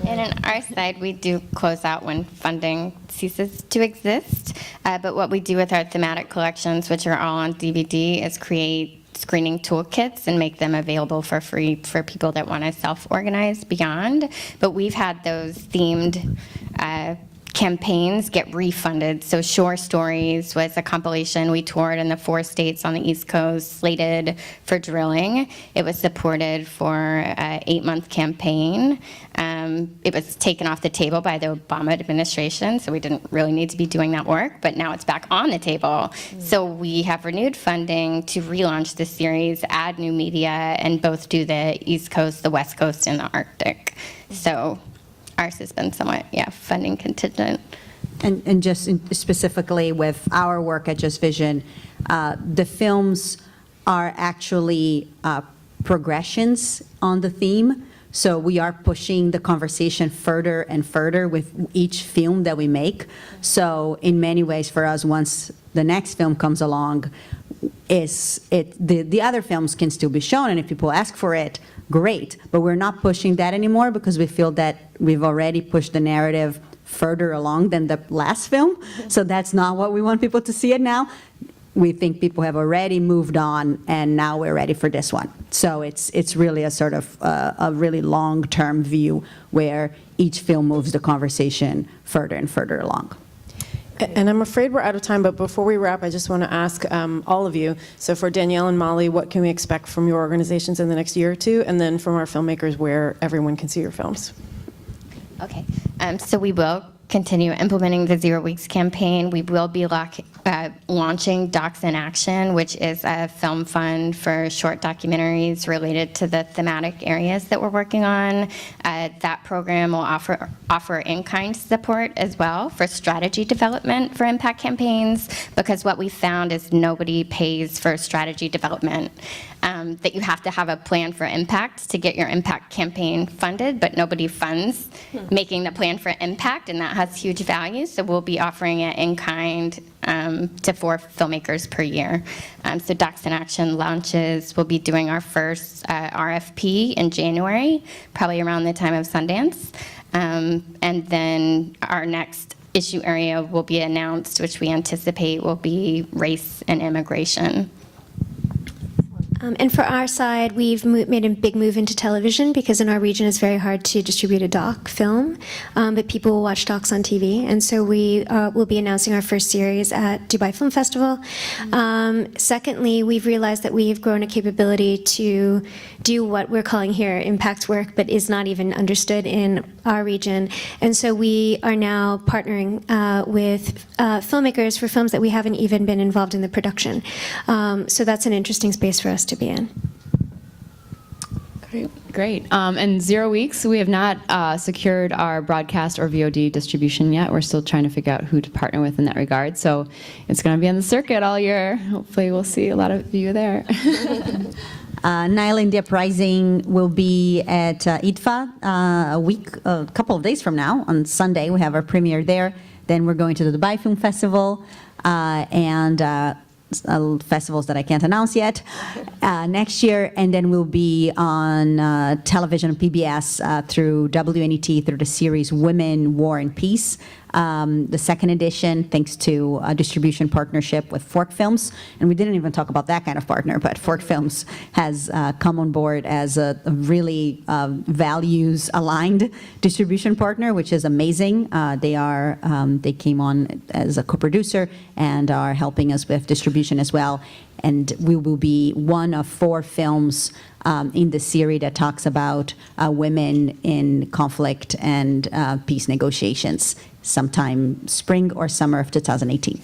And on our side, we do close out when funding ceases to exist. But what we do with our thematic collections, which are all on DVD, is create screening toolkits and make them available for free for people that want to self-organize beyond. But we've had those themed campaigns get refunded. So Shore Stories was a compilation we toured in the 4 states on the East Coast, slated for drilling. It was supported for an 8-month campaign. It was taken off the table by the Obama administration, so we didn't really need to be doing that work, but now it's back on the table. So we have renewed funding to relaunch the series, add new media, and both do the East Coast, the West Coast, and the Arctic. So ours has been somewhat, funding contingent. And just specifically with our work at Just Vision, the films are actually progressions on the theme. So we are pushing the conversation further and further with each film that we make. So in many ways for us, once the next film comes along, the other films can still be shown, and if people ask for it, great. But we're not pushing that anymore because we feel that we've already pushed the narrative further along than the last film. So that's not what we want people to see it now. We think people have already moved on, and now we're ready for this one. So it's really a sort of a really long-term view where each film moves the conversation further and further along. And I'm afraid we're out of time, but before we wrap, I just want to ask all of you, so for Danielle and Molly, what can we expect from your organizations in the next year or two, and then from our filmmakers where everyone can see your films? Okay, so we will continue implementing the 0 Weeks campaign. We will be launching Docs in Action, which is a film fund for short documentaries related to the thematic areas that we're working on. That program will offer in-kind support as well for strategy development for impact campaigns, because what we found is nobody pays for strategy development. That you have to have a plan for impact to get your impact campaign funded, but nobody funds making the plan for impact, and that has huge value. So we'll be offering it in kind to 4 filmmakers per year. So Docs in Action launches. We'll be doing our first RFP in January, probably around the time of Sundance. And then our next issue area will be announced, which we anticipate will be race and immigration. And for our side, we've made a big move into television because in our region it's very hard to distribute a doc film, but people will watch docs on TV. And so we will be announcing our first series at Dubai Film Festival. Secondly, we've realized that we've grown a capability to do what we're calling here impact work, but is not even understood in our region. And so we are now partnering with filmmakers for films that we haven't even been involved in the production. So that's an interesting space for us to be in. Great. And 0 Weeks, we have not secured our broadcast or VOD distribution yet. We're still trying to figure out who to partner with in that regard. So it's going to be on the circuit all year. Hopefully we'll see a lot of you there. Nile India Uprising will be at IDFA a couple of days from now. On Sunday, we have our premiere there. Then we're going to the Dubai Film Festival and festivals that I can't announce yet next year, and then we'll be on television, PBS, through WNET, through the series Women, War and Peace, The second edition, thanks to a distribution partnership with Fork Films, and we didn't even talk about that kind of partner, but Fork Films has come on board as a really values-aligned distribution partner, which is amazing. They came on as a co-producer and are helping us with distribution as well. And we will be one of 4 films in the series that talks about women in conflict and peace negotiations sometime spring or summer of 2018.